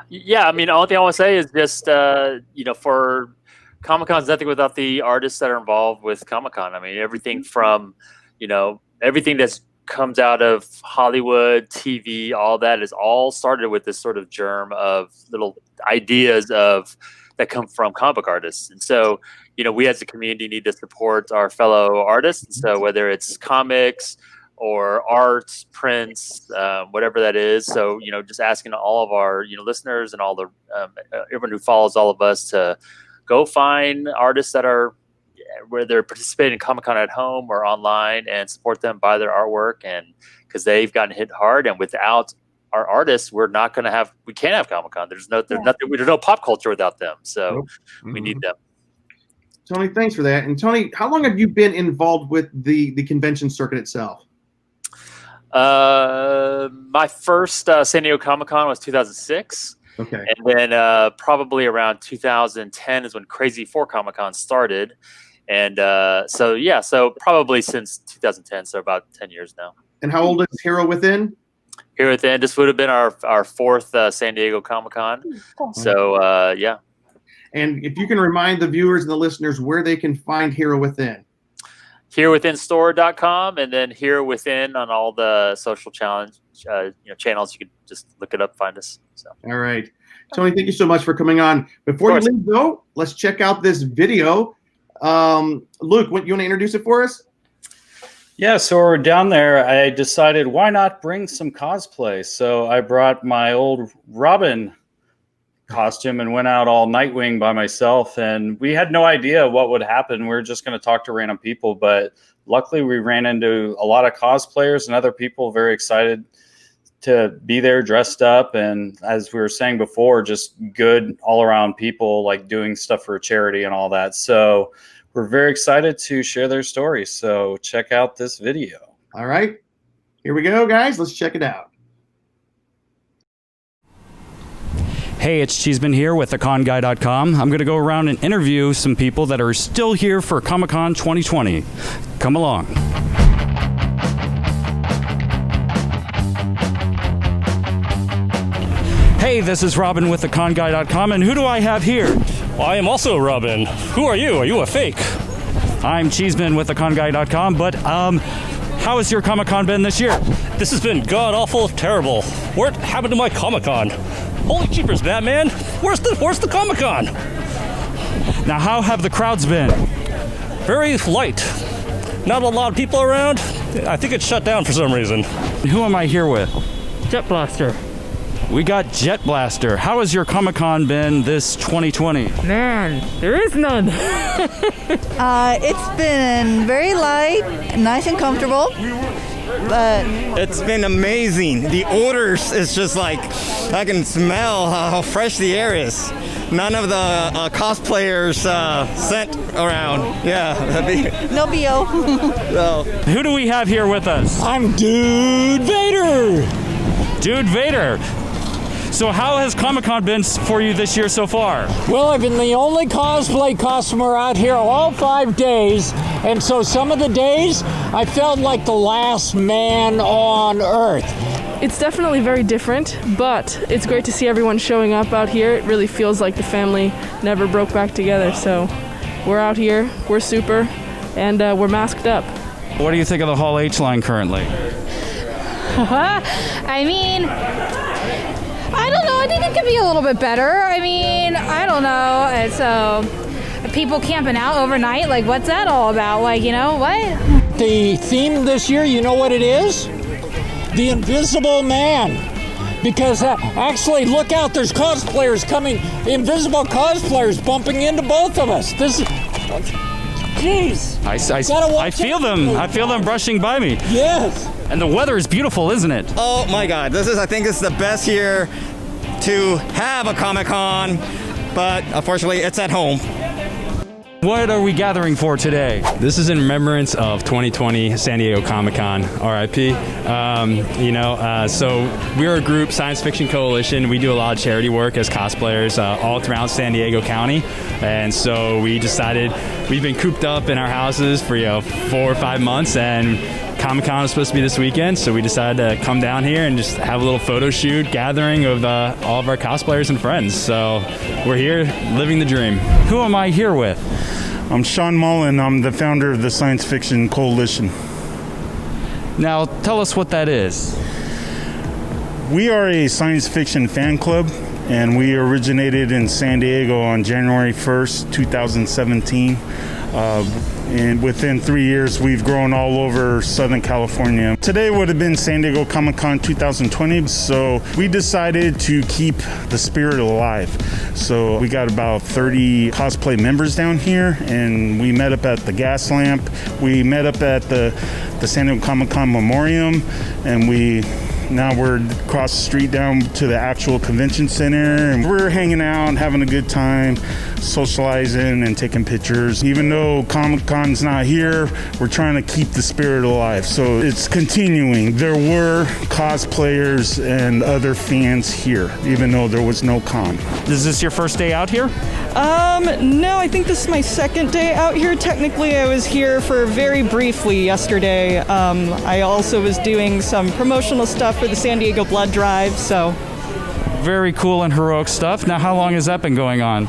Yeah, I mean, the only thing I want to say is just, for Comic-Con is nothing without the artists that are involved with Comic-Con. I mean, everything from, everything that's comes out of Hollywood, TV, all that is all started with this sort of germ of little ideas that come from comic book artists. And so, we as a community need to support our fellow artists. And so whether it's comics or art, prints, whatever that is. So, just asking all of our, listeners and all the everyone who follows all of us to go find artists that are where they're participating in Comic-Con at home or online and support them, buy their artwork, and because they've gotten hit hard. And without our artists, we can't have Comic-Con. There's no pop culture without them. So we need them. Tony, thanks for that. And Tony, how long have you been involved with the convention circuit itself? My first San Diego Comic-Con was 2006. Okay. And then probably around 2010 is when Crazy 4 Comic-Con started. And so probably since 2010, so about 10 years now. And how old is Hero Within? Hero Within, this would have been our fourth San Diego Comic-Con. So, yeah. And if you can remind the viewers and the listeners where they can find Hero Within. HeroWithinStore.com, and then Hero Within on all the social channels. You can just look it up, find us. So. All right. Tony, thank you so much for coming on. Before you leave, though, let's check out this video. Luke, you want to introduce it for us? Yeah, so we're down there. I decided why not bring some cosplay. So I brought my old Robin costume and went out all Nightwing by myself, and we had no idea what would happen. We were just going to talk to random people, but luckily we ran into a lot of cosplayers and other people very excited to be there dressed up. And as we were saying before, just good all around people, like doing stuff for charity and all that. So we're very excited to share their stories. So check out this video. All right, here we go, guys. Let's check it out. Hey, it's Cheeseman here with TheConGuy.com. I'm going to go around and interview some people that are still here for Comic-Con 2020. Come along. Hey, this is Robin with TheConGuy.com, and who do I have here? Well, I am also Robin. Who are you? Are you a fake? I'm Cheeseman with TheConGuy.com, but how has your Comic-Con been this year? This has been god-awful terrible. What happened to my Comic-Con? Holy jeepers, Batman! Where's the Comic-Con? Now, how have the crowds been? Very light. Not a lot of people around. I think it's shut down for some reason. Who am I here with? Jet Blaster. We got Jet Blaster. How has your Comic-Con been this 2020? Man, there is none. It's been very light, nice and comfortable. But it's been amazing. The odors is just like, I can smell how fresh the air is. None of the cosplayers sent around. Yeah. no BO. So. Who do we have here with us? I'm Dude Vader. Dude Vader. So how has Comic-Con been for you this year so far? Well, I've been the only cosplay customer out here all 5 days, and so some of the days I felt like the last man on Earth. It's definitely very different, but it's great to see everyone showing up out here. It really feels like the family never broke back together, so we're out here, we're super, and we're masked up. What do you think of the Hall H line currently? I mean, I don't know. I think it could be a little bit better. I mean, I don't know. So, people camping out overnight, like, what's that all about? Like, what? The theme this year, you know what it is? The Invisible Man. Because actually, look out, there's cosplayers coming, invisible cosplayers bumping into both of us. This is... Jeez. I feel them. I feel them brushing by me. Yes. And the weather is beautiful, isn't it? Oh my God, I think this is the best year to have a Comic-Con, but unfortunately it's at home. What are we gathering for today? This is in remembrance of 2020 San Diego Comic-Con, RIP. So we're a group, Science Fiction Coalition. We do a lot of charity work as cosplayers all throughout San Diego County. And so we decided, we've been cooped up in our houses for 4 or 5 months, and Comic-Con is supposed to be this weekend, so we decided to come down here and just have a little photo shoot gathering of all of our cosplayers and friends. So we're here living the dream. Who am I here with? I'm Sean Mullen. I'm the founder of the Science Fiction Coalition. Now, tell us what that is. We are a science fiction fan club, and we originated in San Diego on January 1st, 2017. And within 3 years, we've grown all over Southern California. Today would have been San Diego Comic-Con 2020, so we decided to keep the spirit alive. So we got about 30 cosplay members down here, and we met up at the Gaslamp. We met up at the San Diego Comic-Con Memoriam, and now we're across the street down to the actual convention center, and we're hanging out, having a good time, socializing and taking pictures. Even though Comic-Con's not here, we're trying to keep the spirit alive. So it's continuing. There were cosplayers and other fans here, even though there was no con. Is this your first day out here? No, I think this is my second day out here. Technically, I was here for very briefly yesterday. I also was doing some promotional stuff for the San Diego Blood Drive, so. Very cool and heroic stuff. Now, how long has that been going on?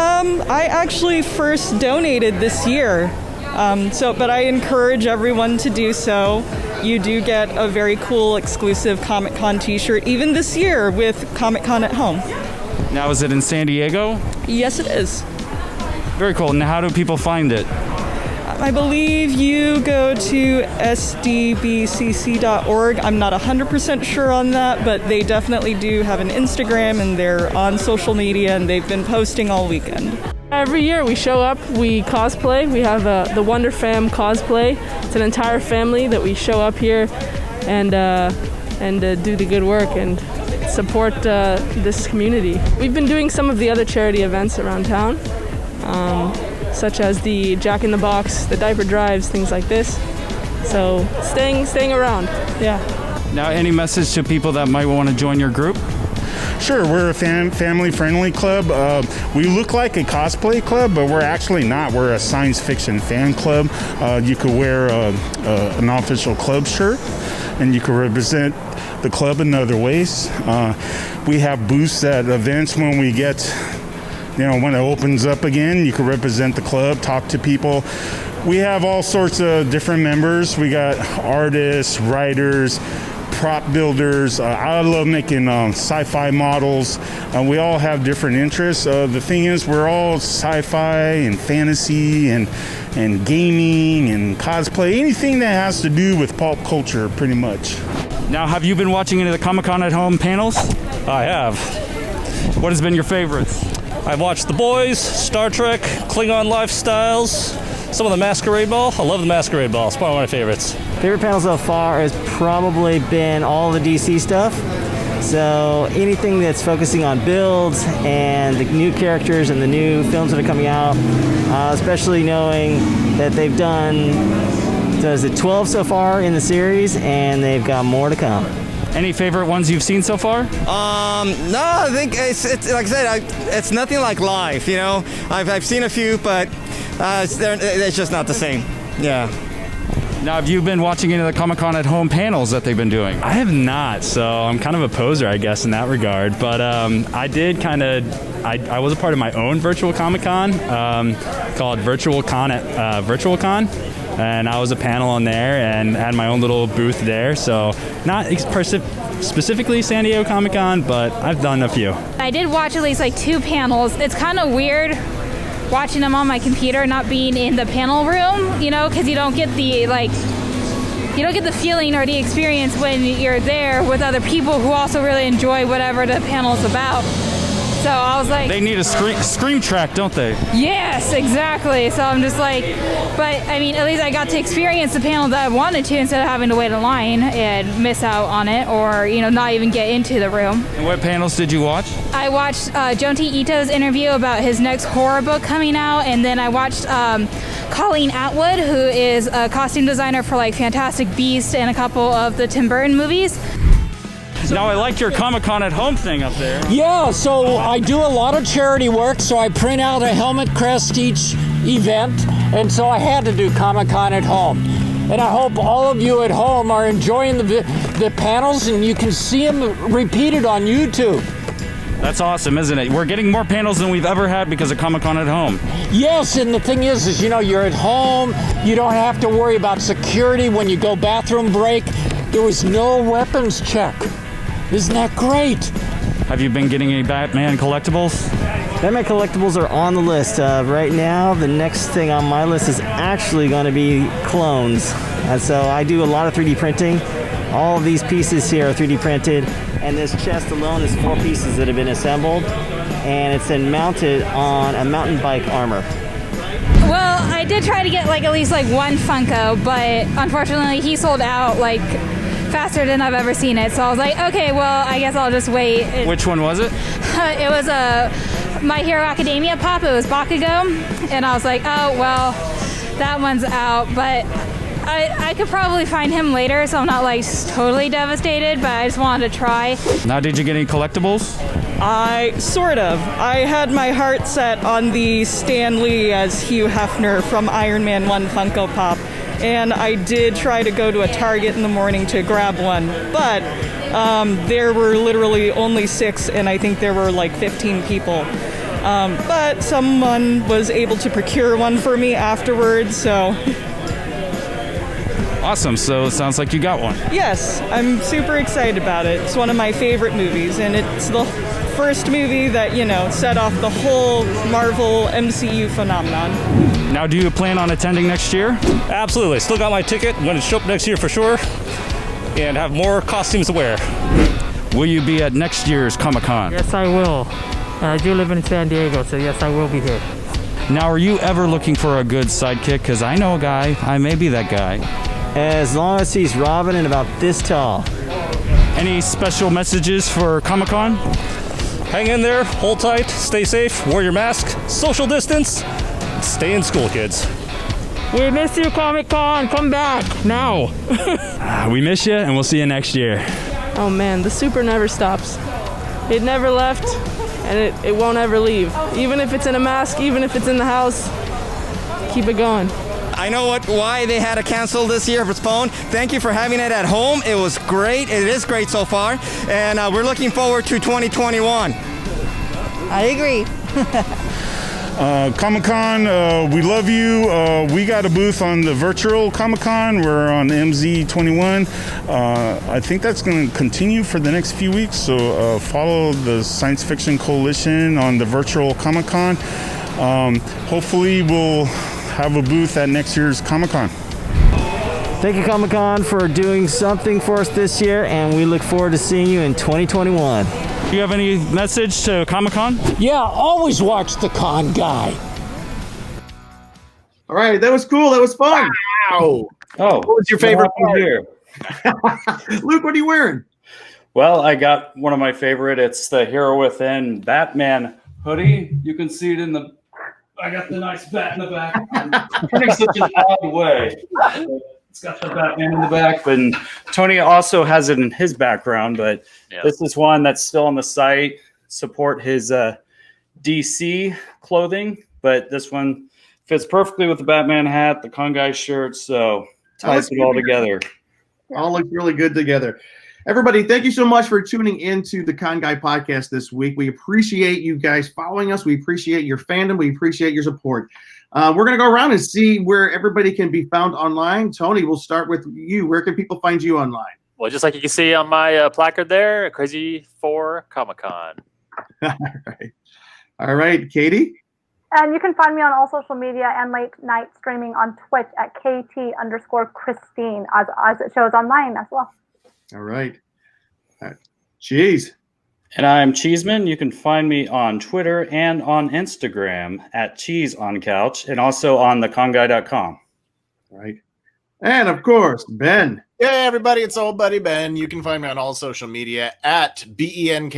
I actually first donated this year, but I encourage everyone to do so. You do get a very cool exclusive Comic-Con t-shirt, even this year with Comic-Con at Home. Now, is it in San Diego? Yes, it is. Very cool. Now, how do people find it? I believe you go to SDCC.org. I'm not 100% sure on that, but they definitely do have an Instagram, and they're on social media, and they've been posting all weekend. Every year we show up, we cosplay. We have the Wonder Fam cosplay. It's an entire family that we show up here and do the good work and support this community. We've been doing some of the other charity events around town, such as the Jack in the Box, the diaper drives, things like this. So staying around, yeah. Now, any message to people that might want to join your group? Sure, we're a family-friendly club. We look like a cosplay club, but we're actually not. We're a science fiction fan club. You could wear an official club shirt, and you can represent the club in other ways. We have booths at events when we get, when it opens up again. You can represent the club, talk to people. We have all sorts of different members. We got artists, writers, prop builders. I love making sci-fi models. We all have different interests. The thing is, we're all sci-fi and fantasy and gaming and cosplay, anything that has to do with pulp culture, pretty much. Now, have you been watching any of the Comic-Con at Home panels? I have. What has been your favorites? I've watched The Boys, Star Trek, Klingon Lifestyles, some of the Masquerade Ball. I love the Masquerade Ball. It's probably one of my favorites. Favorite panel so far has probably been all the DC stuff. So anything that's focusing on builds and the new characters and the new films that are coming out, especially knowing that they've done, 12 so far in the series, and they've got more to come. Any favorite ones you've seen so far? No, I think it's like I said, it's nothing like live. I've seen a few, but it's just not the same. Yeah. Now, have you been watching any of the Comic-Con at Home panels that they've been doing? I have not, so I'm kind of a poser, I guess, in that regard. But I did I was a part of my own virtual Comic-Con called Virtual Con at Virtual Con. And I was a panel on there and had my own little booth there. So not specifically San Diego Comic-Con, but I've done a few. I did watch at least 2 panels. It's kind of weird watching them on my computer, not being in the panel room, because you don't get the feeling or the experience when you're there with other people who also really enjoy whatever the panel is about. So I was like, They need a scream track, don't they? yes, exactly. So I'm just like, but I mean, at least I got to experience the panel that I wanted to instead of having to wait in line and miss out on it, or not even get into the room. And what panels did you watch? I watched Jonti Ito's interview about his next horror book coming out, and then I watched Colleen Atwood, who is a costume designer for like Fantastic Beasts and a couple of the Tim Burton movies. Now I like your Comic-Con at home thing up there. Yeah, so I do a lot of charity work, so I print out a helmet crest each event, and so I had to do Comic-Con at home. And I hope all of you at home are enjoying the panels, and you can see them repeated on YouTube. That's awesome, isn't it? We're getting more panels than we've ever had because of Comic-Con at home. Yes, and the thing is you're at home, you don't have to worry about security when you go bathroom break. There was no weapons check. Isn't that great? Have you been getting any Batman collectibles? Batman collectibles are on the list. Right now, the next thing on my list is actually going to be clones. And so I do a lot of 3D printing. All of these pieces here are 3D printed, and this chest alone is 4 pieces that have been assembled, and it's then mounted on a mountain bike armor. Well, I did try to get at least one Funko, but unfortunately he sold out faster than I've ever seen it. So I was like, okay, well, I guess I'll just wait. Which one was it? It was a My Hero Academia pop. It was Bakugo, and I was like, oh well, that one's out, but I could probably find him later, so I'm not totally devastated, but I just wanted to try. Now, did you get any collectibles? I had my heart set on the Stan Lee as Hugh Hefner from Iron Man 1 Funko Pop, and I did try to go to a Target in the morning to grab one, but there were literally only 6, and I think there were 15 people. But someone was able to procure one for me afterwards, so... Awesome, so it sounds like you got one. Yes, I'm super excited about it. It's one of my favorite movies, and it's the first movie that, set off the whole Marvel MCU phenomenon. Now, do you plan on attending next year? Absolutely. Still got my ticket. I'm going to show up next year for sure and have more costumes to wear. Will you be at next year's Comic-Con? Yes, I will. I do live in San Diego, so yes, I will be here. Now, are you ever looking for a good sidekick? Because I know a guy. I may be that guy. As long as he's Robin and about this tall. Any special messages for Comic-Con? Hang in there, hold tight, stay safe, wear your mask, social distance, stay in school, kids. We miss you, Comic-Con. Come back now. We miss you, and we'll see you next year. Oh man, the super never stops. It never left, and it won't ever leave. Even if it's in a mask, even if it's in the house, keep it going. I know why they had to cancel this year, postponed. Thank you for having it at home. It was great. It is great so far. And we're looking forward to 2021. I agree. Comic-Con, we love you. We got a booth on the virtual Comic-Con. We're on MZ21. I think that's going to continue for the next few weeks. So follow the Science Fiction Coalition on the virtual Comic-Con. Hopefully we'll have a booth at next year's Comic-Con. Thank you, Comic-Con, for doing something for us this year, and we look forward to seeing you in 2021. Do you have any message to Comic-Con? Yeah, always watch TheConGuy. All right, that was cool. That was fun. Wow. Oh, what was your favorite part here? Luke, what are you wearing? Well, I got one of my favorite. It's the Hero Within Batman hoodie. You can see it in the... I got the nice bat in the back. I'm turning such an odd way. It's got the Batman in the back. And Tony also has it in his background, but this is one that's still on the site. Support his DC clothing, but this one fits perfectly with the Batman hat, the TheConGuy shirt, so ties it all together. All looks really good together. Everybody, thank you so much for tuning into the TheConGuy podcast this week. We appreciate you guys following us. We appreciate your fandom. We appreciate your support. We're going to go around and see where everybody can be found online. Tony, we'll start with you. Where can people find you online? Well, just like you can see on my placard there, Crazy for Comic-Con. All right, Katie? And you can find me on all social media and late night streaming on Twitch at KT_Christine as it shows online as well. All right. Jeez. And I'm Cheeseman. You can find me on Twitter and on Instagram at CheeseOnCouch and also on TheConGuy.com. Right. And of course, Ben. Yeah, everybody, it's old buddy Ben. You can find me on all social media at BENKLIEWER.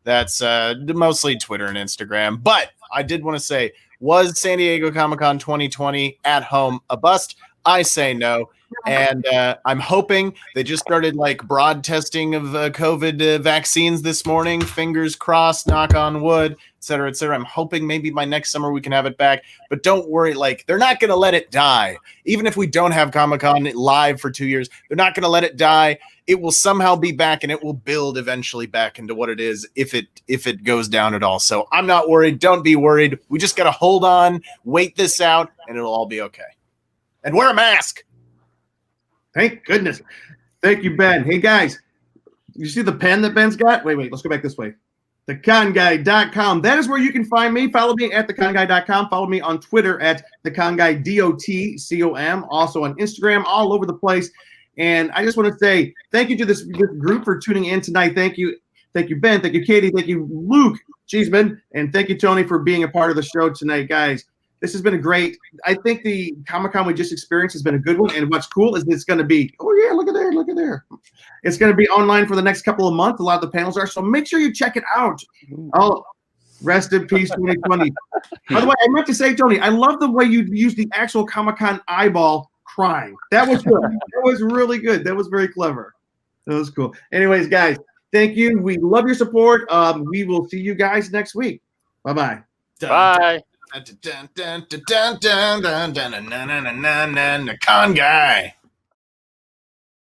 That's mostly Twitter and Instagram. But I did want to say, was San Diego Comic-Con 2020 at home a bust? I say no. And I'm hoping they just started like broad testing of COVID vaccines this morning. Fingers crossed, knock on wood, et cetera, et cetera. I'm hoping maybe by next summer we can have it back. But don't worry, like they're not going to let it die. Even if we don't have Comic-Con live for 2 years, they're not going to let it die. It will somehow be back, and it will build eventually back into what it is if it goes down at all. So I'm not worried. Don't be worried. We just got to hold on, wait this out, and it'll all be okay. And wear a mask. Thank goodness. Thank you, Ben. Hey, guys, you see the pen that Ben's got? Wait, let's go back this way. TheConGuy.com. That is where you can find me. Follow me at TheConGuy.com. Follow me on Twitter at TheConGuy, DOTCOM. Also on Instagram, all over the place. And I just want to say thank you to this group for tuning in tonight. Thank you. Thank you, Ben. Thank you, Katie. Thank you, Luke Cheeseman. And thank you, Tony, for being a part of the show tonight, guys. This has been a great. I think the Comic-Con we just experienced has been a good one. And what's cool is it's going to be, oh, yeah, look at there. It's going to be online for the next couple of months. A lot of the panels are. So make sure you check it out. Oh, rest in peace, 2020. By the way, I meant to say, Tony, I love the way you used the actual Comic-Con eyeball crying. That was good. That was really good. That was very clever. That was cool. Anyways, guys, thank you. We love your support. We will see you guys next week. Bye-bye. Bye. Con guy.